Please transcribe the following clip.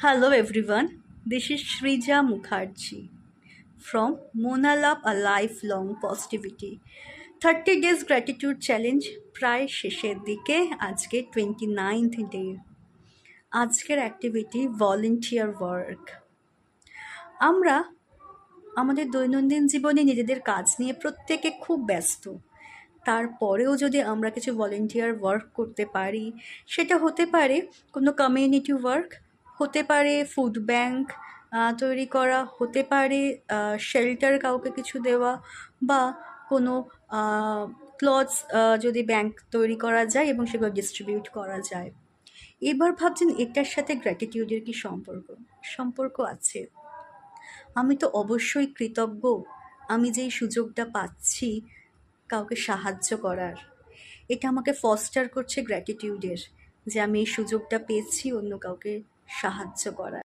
Hello everyone, this is Shrija Mukherjee from Monalab a Lifelong Positivity 30 Days Gratitude Challenge প্রায় শেষের দিকে আজকে 29th day. আজকের activity volunteer work. আমরা আমাদের দৈনন্দিন জীবনে নিজেদের কাজ নিয়ে প্রত্যেকে খুব ব্যস্ত। তারপরেও যদি আমরা কিছু ভলেন্টিয়ার ওয়ার্ক করতে পারি, সেটা হতে পারে কোনো কমিউনিটি ওয়ার্ক, হতে পারে ফুড ব্যাংক তৈরি করা, হতে পারে শেল্টার কাউকে কিছু দেওয়া, বা কোনো ক্লথস যদি ব্যাংক তৈরি করা যায় এবং সেগুলো ডিস্ট্রিবিউট করা যায়। এবার ভাবছেন এটার সাথে গ্র্যাটিটিউডের কি সম্পর্ক আছে। আমি তো অবশ্যই কৃতজ্ঞ আমি যেই সুযোগটা পাচ্ছি কাউকে সাহায্য করার। এটা আমাকে ফস্টার করছে গ্র্যাটিটিউডের, যে আমি এই সুযোগটা পেয়েছি অন্য কাউকে সাহায্য করার।